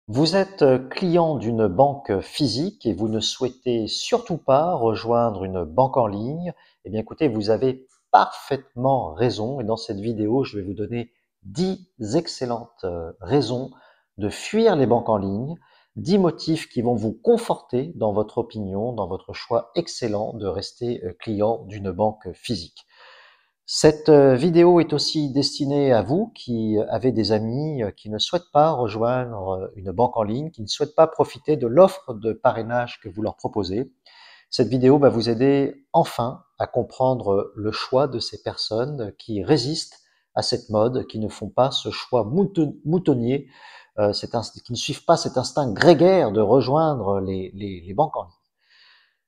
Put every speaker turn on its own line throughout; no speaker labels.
Vous êtes client d'une banque physique et vous ne souhaitez surtout pas rejoindre une banque en ligne. Eh bien, écoutez, vous avez parfaitement raison. Et dans cette vidéo, je vais vous donner 10 excellentes raisons de fuir les banques en ligne, 10 motifs qui vont vous conforter dans votre opinion, dans votre choix excellent de rester client d'une banque physique. Cette vidéo est aussi destinée à vous qui avez des amis qui ne souhaitent pas rejoindre une banque en ligne, qui ne souhaitent pas profiter de l'offre de parrainage que vous leur proposez. Cette vidéo va vous aider enfin à comprendre le choix de ces personnes qui résistent à cette mode, qui ne font pas ce choix moutonnier, qui ne suivent pas cet instinct grégaire de rejoindre les banques en ligne.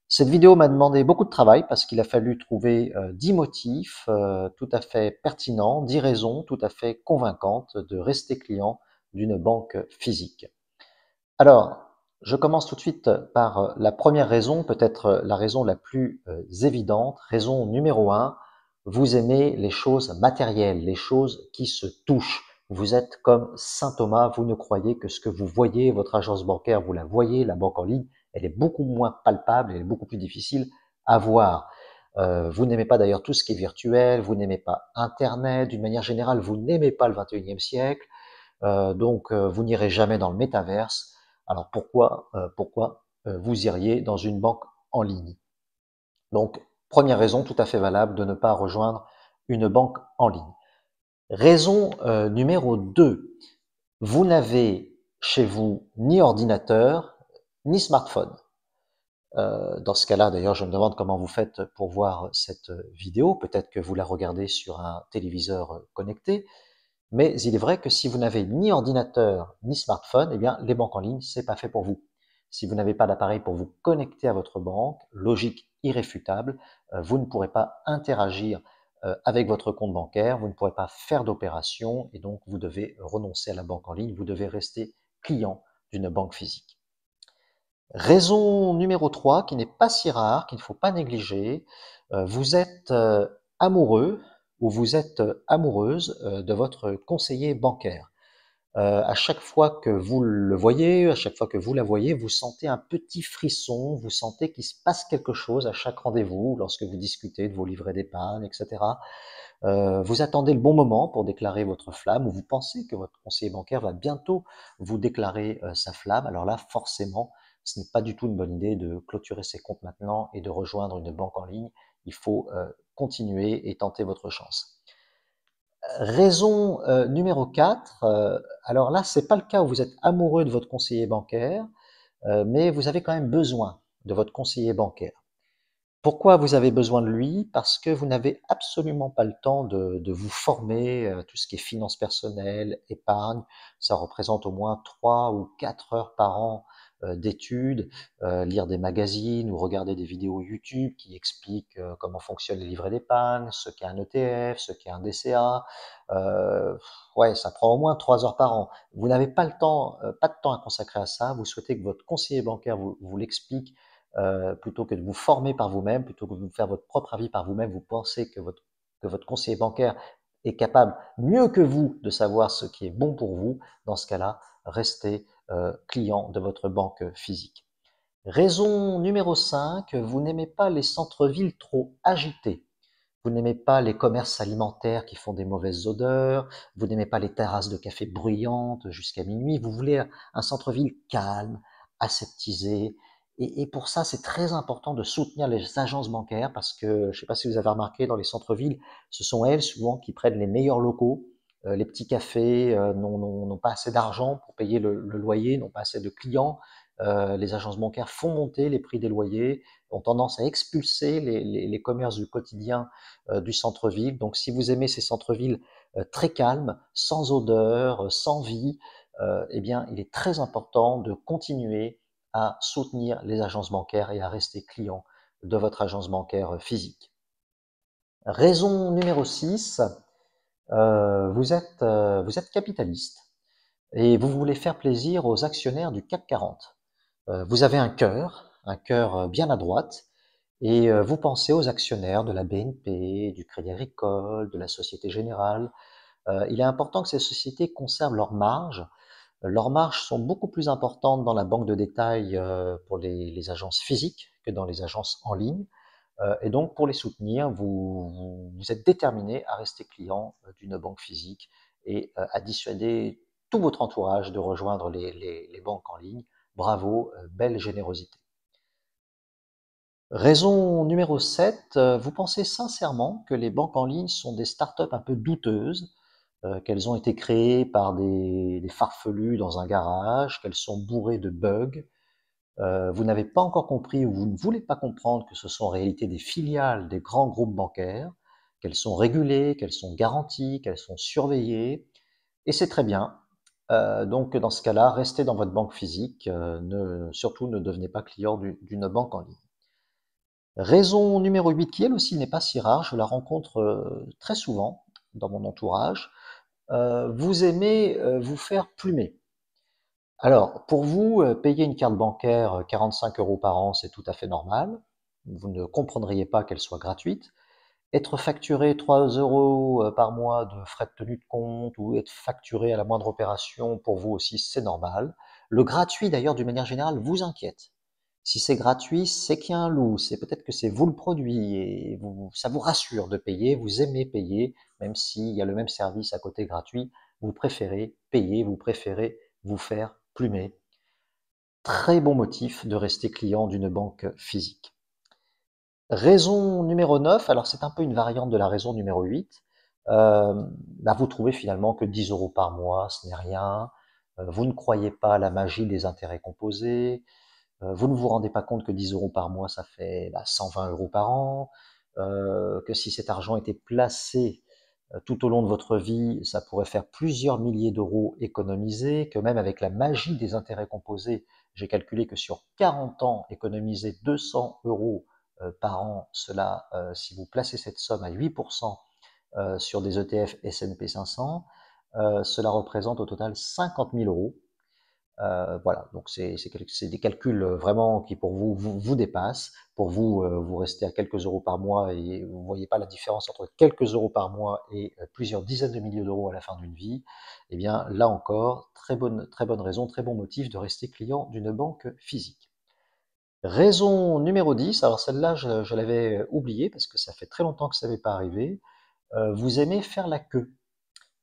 Cette vidéo m'a demandé beaucoup de travail parce qu'il a fallu trouver 10 motifs tout à fait pertinents, 10 raisons tout à fait convaincantes de rester client d'une banque physique. Alors, je commence tout de suite par la première raison, peut-être la raison la plus évidente. Raison numéro un, vous aimez les choses matérielles, les choses qui se touchent. Vous êtes comme saint Thomas, vous ne croyez que ce que vous voyez, votre agence bancaire, vous la voyez, la banque en ligne, elle est beaucoup moins palpable, elle est beaucoup plus difficile à voir. Vous n'aimez pas d'ailleurs tout ce qui est virtuel, vous n'aimez pas Internet, d'une manière générale, vous n'aimez pas le 21e siècle, donc vous n'irez jamais dans le métaverse. Alors pourquoi vous iriez dans une banque en ligne? Donc, première raison tout à fait valable de ne pas rejoindre une banque en ligne. Raison numéro 2, vous n'avez chez vous ni ordinateur, ni smartphone. Dans ce cas-là, d'ailleurs, je me demande comment vous faites pour voir cette vidéo. Peut-être que vous la regardez sur un téléviseur connecté. Mais il est vrai que si vous n'avez ni ordinateur ni smartphone, eh bien, les banques en ligne, c'est pas fait pour vous. Si vous n'avez pas d'appareil pour vous connecter à votre banque, logique irréfutable, vous ne pourrez pas interagir avec votre compte bancaire, vous ne pourrez pas faire d'opération et donc vous devez renoncer à la banque en ligne, vous devez rester client d'une banque physique. Raison numéro 3, qui n'est pas si rare, qu'il ne faut pas négliger, vous êtes amoureux ou vous êtes amoureuse de votre conseiller bancaire. À chaque fois que vous le voyez, à chaque fois que vous la voyez, vous sentez un petit frisson, vous sentez qu'il se passe quelque chose à chaque rendez-vous, lorsque vous discutez de vos livrets d'épargne, etc. Vous attendez le bon moment pour déclarer votre flamme, ou vous pensez que votre conseiller bancaire va bientôt vous déclarer sa flamme. Alors là, forcément, ce n'est pas du tout une bonne idée de clôturer ses comptes maintenant et de rejoindre une banque en ligne. Il faut continuer et tenter votre chance. Raison numéro 4, alors là, c'est pas le cas où vous êtes amoureux de votre conseiller bancaire, mais vous avez quand même besoin de votre conseiller bancaire. Pourquoi vous avez besoin de lui? Parce que vous n'avez absolument pas le temps de vous former, tout ce qui est finances personnelles, épargne. Ça représente au moins 3 ou 4 heures par an d'études, lire des magazines ou regarder des vidéos YouTube qui expliquent comment fonctionnent les livrets d'épargne, ce qu'est un ETF, ce qu'est un DCA. Ouais, ça prend au moins 3 heures par an. Vous n'avez pas le temps, pas de temps à consacrer à ça. Vous souhaitez que votre conseiller bancaire vous l'explique plutôt que de vous former par vous-même, plutôt que de vous faire votre propre avis par vous-même, vous pensez que votre conseiller bancaire est capable, mieux que vous, de savoir ce qui est bon pour vous. Dans ce cas-là, restez client de votre banque physique. Raison numéro 5, vous n'aimez pas les centres-villes trop agités. Vous n'aimez pas les commerces alimentaires qui font des mauvaises odeurs, vous n'aimez pas les terrasses de café bruyantes jusqu'à minuit, vous voulez un centre-ville calme, aseptisé. Et pour ça, c'est très important de soutenir les agences bancaires parce que, je ne sais pas si vous avez remarqué, dans les centres-villes, ce sont elles souvent qui prennent les meilleurs locaux. Les petits cafés n'ont pas assez d'argent pour payer le loyer, n'ont pas assez de clients. Les agences bancaires font monter les prix des loyers, ont tendance à expulser les commerces du quotidien du centre-ville. Donc si vous aimez ces centres-villes très calmes, sans odeur, sans vie, eh bien il est très important de continuer à soutenir les agences bancaires et à rester client de votre agence bancaire physique. Raison numéro 6, vous êtes capitaliste et vous voulez faire plaisir aux actionnaires du CAC 40. Vous avez un cœur bien à droite, et vous pensez aux actionnaires de la BNP, du Crédit Agricole, de la Société Générale. Il est important que ces sociétés conservent leurs marges, Leurs marges sont beaucoup plus importantes dans la banque de détail pour les agences physiques que dans les agences en ligne. Et donc, pour les soutenir, vous êtes déterminé à rester client d'une banque physique et à dissuader tout votre entourage de rejoindre les banques en ligne. Bravo, belle générosité. Raison numéro 7, vous pensez sincèrement que les banques en ligne sont des startups un peu douteuses, qu'elles ont été créées par des farfelus dans un garage, qu'elles sont bourrées de bugs. Vous n'avez pas encore compris ou vous ne voulez pas comprendre que ce sont en réalité des filiales des grands groupes bancaires, qu'elles sont régulées, qu'elles sont garanties, qu'elles sont surveillées, et c'est très bien. Donc dans ce cas-là, restez dans votre banque physique, surtout ne devenez pas client d'une banque en ligne. Raison numéro 8, qui elle aussi n'est pas si rare, je la rencontre très souvent dans mon entourage, vous aimez vous faire plumer. Alors, pour vous, payer une carte bancaire 45 € par an, c'est tout à fait normal. Vous ne comprendriez pas qu'elle soit gratuite. Être facturé 3 € par mois de frais de tenue de compte ou être facturé à la moindre opération, pour vous aussi, c'est normal. Le gratuit, d'ailleurs, d'une manière générale, vous inquiète. Si c'est gratuit, c'est qu'il y a un loup, c'est peut-être que c'est vous le produit et ça vous rassure de payer, vous aimez payer, même s'il y a le même service à côté gratuit, vous préférez payer, vous préférez vous faire plumer. Très bon motif de rester client d'une banque physique. Raison numéro 9, alors c'est un peu une variante de la raison numéro 8, vous trouvez finalement que 10 € par mois, ce n'est rien, vous ne croyez pas à la magie des intérêts composés, vous ne vous rendez pas compte que 10 € par mois, ça fait 120 € par an, que si cet argent était placé tout au long de votre vie, ça pourrait faire plusieurs milliers d'euros économisés, que même avec la magie des intérêts composés, j'ai calculé que sur 40 ans, économiser 200 € par an, cela, si vous placez cette somme à 8% sur des ETF S&P 500, cela représente au total 50 000 €. Voilà, donc c'est des calculs vraiment qui pour vous dépassent. Pour vous, vous restez à quelques euros par mois et vous ne voyez pas la différence entre quelques euros par mois et plusieurs dizaines de milliers d'euros à la fin d'une vie. Eh bien, là encore, très bonne raison, très bon motif de rester client d'une banque physique. Raison numéro 10, alors celle-là, je l'avais oubliée parce que ça fait très longtemps que ça n'avait pas arrivé. Vous aimez faire la queue.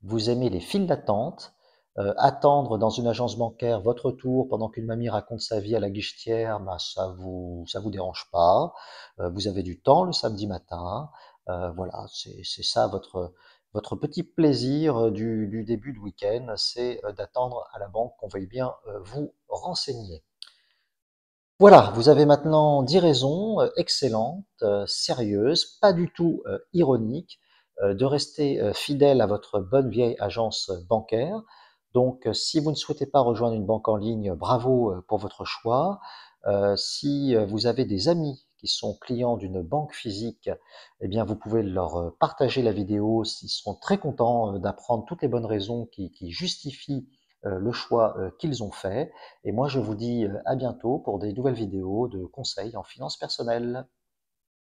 Vous aimez les files d'attente, attendre dans une agence bancaire votre tour pendant qu'une mamie raconte sa vie à la guichetière, ça vous dérange pas. Vous avez du temps le samedi matin. Voilà, c'est ça votre petit plaisir du début de week-end, c'est d'attendre à la banque qu'on veuille bien vous renseigner. Voilà, vous avez maintenant 10 raisons excellentes, sérieuses, pas du tout ironiques, de rester fidèle à votre bonne vieille agence bancaire. Donc, si vous ne souhaitez pas rejoindre une banque en ligne, bravo pour votre choix. Si vous avez des amis qui sont clients d'une banque physique, eh bien, vous pouvez leur partager la vidéo. Ils seront très contents d'apprendre toutes les bonnes raisons qui justifient le choix qu'ils ont fait. Et moi, je vous dis à bientôt pour des nouvelles vidéos de conseils en finances personnelles.